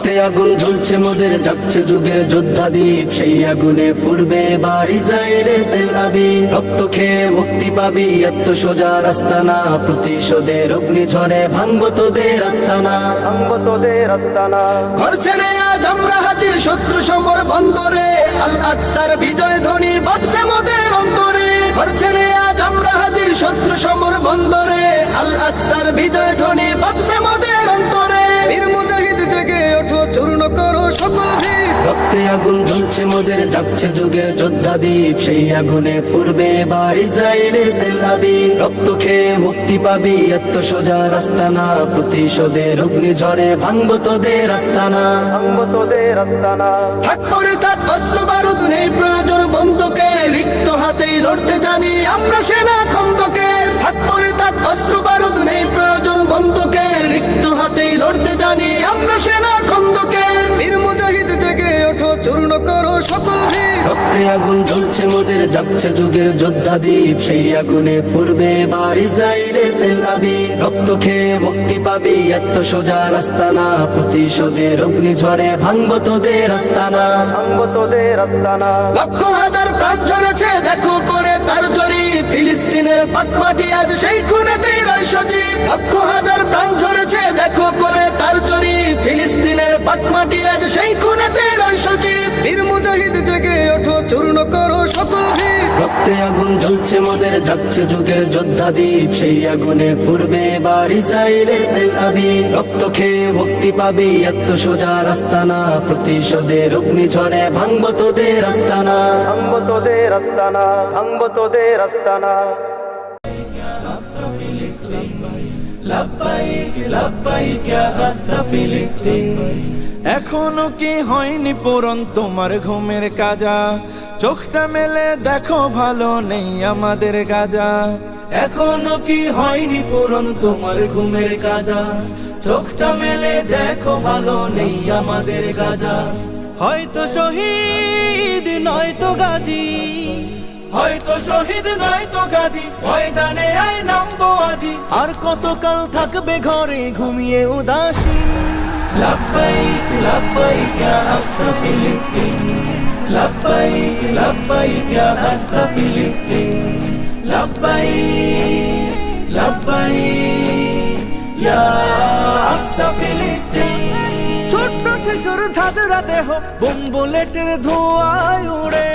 রক্তে আগুন জ্বলছে মোদের, জাগছে যুগের যোদ্ধা দ্বীপ, সেই আগুনে পূর্বে এবার ইসরায়েলের তেল আবিব। রক্ত খেয়ে মুক্তি পাবি, এত সোজা রাস্তা না, প্রতিশোধের অগ্নিঝড়ে ভাঙবো তোদের আস্তানা, ভাঙবো তোদের আস্তানা। ঘর ছেড়ে আজ আমরা হাজির শত্রু সমর বন্দরে, আল আকসার বিজয় ধ্বনি বাজছে মোদের অন্তরে। ঘর ছেড়ে আজ আমরা হাজির শত্রু সমর বন্দরে, আল আকসার বিজয় ধ্বনি বাজছে মোদের অন্তরে। বীর মুজাহিদ জেগে ওঠো, চূর্ণ করো সকল ভিড়। রক্তে আগুন জ্বলছে মোদের, জাগছে যুগের যোদ্ধা দ্বীপ, সেই আগুনে পূর্বে এবার ইসরায়েলের তেল আবিব। রক্ত খেয়ে মুক্তি পাবি, এত সোজা রাস্তা না, প্রতিশোধের অগ্নিঝড়ে ভাঙবো তোদের আস্তানা, ভাঙবো তোদের আস্তানা। থাক পরে থাক অস্ত্র বারুদ, নেই প্রয়োজন বন্ধুকে, রিক্ত হাতেই লড়তে জানি আমরা সেনা খন্দকে। থাক পরে থাক অস্ত্র বারুদ, নেই প্রয়োজন বন্ধুকে, রিক্ত হাতেই লড়তে জানি আমরা সেনা খন্দকে। বীর মুজাহিদ জেগে ওঠো, চূর্ণ করো সকল ভিড়। রক্তে আগুন জ্বলছে মোদের, জাগছে যুগের যোদ্ধা দ্বীপ, সেই আগুনে পূর্বে এবার ইসরায়েলের তেল আবিব। রক্ত খেয়ে মুক্তি পাবি, এত সোজা রাস্তা না, প্রতিশোধের অগ্নিঝড়ে ভাঙবো তোদের আস্তানা, ভাঙবো তোদের আস্তানা। লক্ষ হাজার প্রাণ ঝরেছে দেখো করে তার জরি, ফিলিস্তিনের পাক মাটি আজ সেই খুনেতেই রয় সজীব। লক্ষ হাজার প্রাণ ঝরেছে দেখো করে তার জরি, ফিলিস্তিনের পাক মাটি আজ সেই খুনেতেই রয় সজীব। বীর মুজাহিদ জেগে ওঠো, চূর্ণ করো সকল ভিড়। রক্তে আগুন জ্বলছে মোদের, জাগছে যুগের যোদ্ধা দ্বীপ, সেই আগুনে পূর্বে এবার ইসরায়েলের তেল আবিব। রক্ত খেয়ে মুক্তি পাবি, এত সোজা রাস্তা না, প্রতিশোধের অগ্নিঝড়ে ভাঙবো তোদের আস্তানা, ভাঙবো তোদের আস্তানা, ভাঙবো তোদের আস্তানা। লাব্বাইক লাব্বাইক ইয়া গাসা ফিলিস্তিন। এখনো কি হয়নি পূরণ তোমার ঘুমের কাজা? চোখটা মেলে দেখো ভালো নেই আমাদের গাজা। এখনো কি হয়নি পূরণ তোমার ঘুমের কাজা? চোখটা মেলে দেখো ভালো নেই আমাদের গাজা। হয়তো শহীদ নয়তো গাজী, হয়তো শহীদ নয়তো গাজী, ময়দানে আয় নামবো আজি। আর কতকাল থাকবে ঘরে ঘুমিয়ে উদাসীন? লাব্বাইক লাব্বাইক ইয়া আকসা ফিলিস্তিন। লাব্বাইক লাব্বাইক ইয়া গাসা ফিলিস্তিন। লাব্বাইক লাব্বাইক ইয়া আকসা ফিলিস্তিন। ছোট্ট শিশুর ঝাঁঝরা দেহ বোম বুলেটের ধোঁয়ায় উড়ে,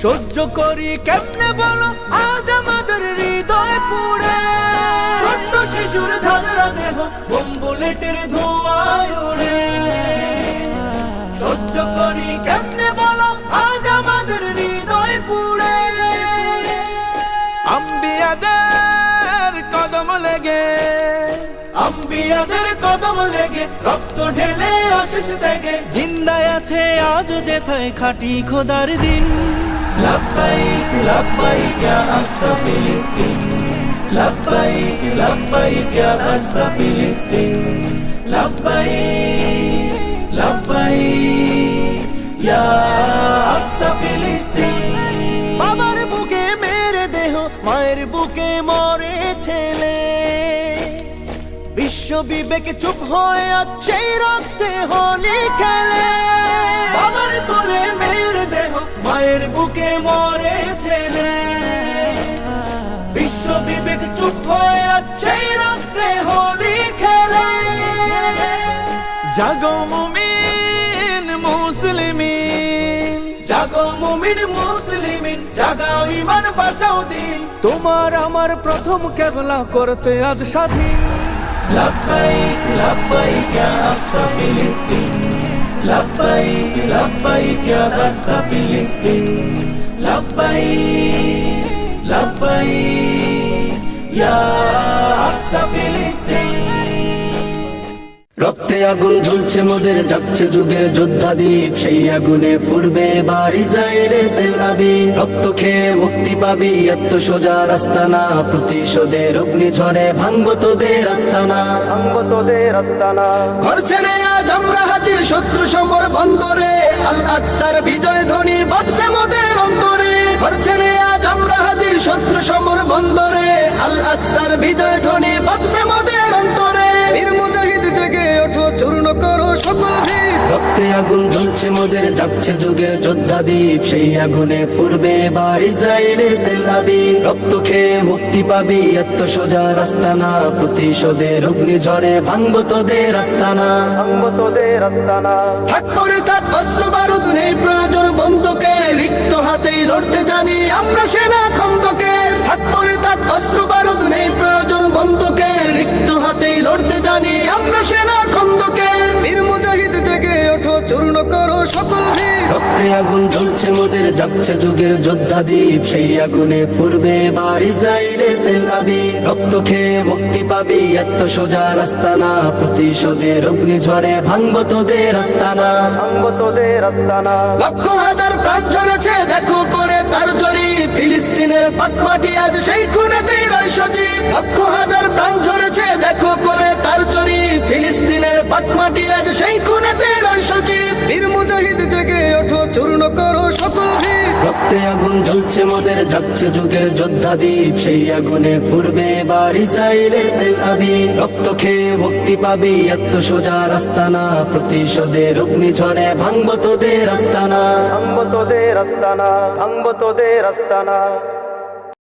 সহ্য করি কেমনে বলো আজ আমাদের হৃদয় পুড়ে। ছোট্ট শিশুর ঝাঁঝরা দেহ বোম বুলেটের ধোঁয়ায় উড়ে, সহ্য করি কেমনে বলো আজ আমাদের হৃদয় পুড়ে। আম্বিয়াদের কদম লেগে, আম্বিয়াদের কদম লেগে, রক্ত ঢেলে আশিস থেকে জিন্দায় আছে আজ যেথায় খাঁটি খোদার দিন। লাব্বাইক লাব্বাইক ইয়া আকসা ফিলিস্তিন। লাব্বাইক লাব্বাইক ইয়া গাসা ফিলিস্তিন। লাব্বাইক লাব্বাইক ইয়া আকসা ফিলিস্তিন। বাবার বুকে মেরে দেহ, মায়ের বুকে মরে ছেলে, বিশ্ব বিবেক চুপ হয়ে আজ সেই রক্তে হোলি খেলে। বাবার কোলে মেয়ের দেহ, মায়ের বুকে মরে ছেলে, বিশ্ব বিবেক চুপ হয়ে আজ সেই রক্তে হোলি খেলে। জাগো মুমিন মুসলিমিন, জাগো মুমিন মুসলিমিন, জাগাও ঈমান বাঁচাও দিন। তোমার আমার প্রথম কেবলা করতে আজ স্বাধীন। লাব্বাইক লাব্বাইক ইয়া আকসা ফিলিস্তিন। লাব্বাইক লাব্বাইক ইয়া গাসা ফিলিস্তিন। লাব্বাইক লাব্বাইক ইয়া আকসা ফিলিস্তিন। রক্তে আগুন জ্বলছে মোদের, জাগছে যুগের যোদ্ধা দ্বীপ, সেই আগুনে পূর্বে এবার ইসরায়েলের তেল আবিব। রক্ত খেয়ে মুক্তি পাবি, এত সোজা রাস্তা না, প্রতিশোধের অগ্নিঝড়ে ভাঙবো তোদের আস্তানা, ভাঙবো তোদের আস্তানা। ঘর ছেড়ে আজ আমরা হাজির শত্রু সমর বন্দরে, আল আকসার বিজয় ধ্বনি বাজছে মোদের অন্তরে। ঘর ছেড়ে আজ আমরা হাজির শত্রু সমর বন্দরে, আল আকসার বিজয় ধ্বনি বাজছে মোদের অন্তরে। বীর মুজাহিদ জেগে ওঠো, চূর্ণ আগুন জ্বলছে মোদের যাচ্ছে যুগের যোদ্ধা দ্বীপ সেই আগুনে পূর্বে এবার ইসরায়েলের তেল আবিব রক্ত খেয়ে মুক্তি পাবি এত সোজা রাস্তা না প্রতিশোধের অগ্নিঝড়ে ভাঙবো তোদের আস্তানা থাক পরে থাক অস্ত্র বারুদ নেই প্রয়োজন বন্ধুকে রিক্ত হাতেই লড়তে জানি আমরা সেনা খন্দকে থাক পরে থাক অস্ত্র বারুদ নেই প্রয়োজন বন্ধুকে রিক্ত হাতেই লড়তে জানি আমরা সেনা খন্দকে বীর মুজাহিদ জেগে ওঠো চূর্ণ করো সকল ভিড় রক্তে আগুন জ্বলছে মোদের যাচ্ছে যুগের যোদ্ধা দ্বীপ সেই আগুনে পূর্বে এবার ইসরায়েলের তেল আবিব রক্ত খেয়ে মুক্তি পাবি এত সোজা রাস্তা না প্রতিশোধের অগ্নিঝড়ে ভাঙবো তোদের আস্তানা লক্ষ হাজার প্রাণ ঝরেছে দেখো করে তার জরি ফিলিস্তিনের পাটমাটি আজ সেই খুনেতেই রয় সজীব লক্ষ হাজার প্রাণ ঝরেছে দেখো করে তার জরি ফিলিস্তিনের পাটমাটি আজ সেই খুনেতেই রয় সজীব বীর মুজাহিদ জেগে ওঠো চূর্ণ করো সকল ভিড় রক্তে আগুন জ্বলছে মোদের যাচ্ছে যুগের যোদ্ধা দ্বীপ সেই আগুনে পূর্বে এবার ইসরায়েলের তেল আবিব রক্ত খেয়ে মুক্তি পাবি এত সোজা রাস্তা না প্রতিশোধের অগ্নিঝড়ে ভাঙবো তোদের আস্তানা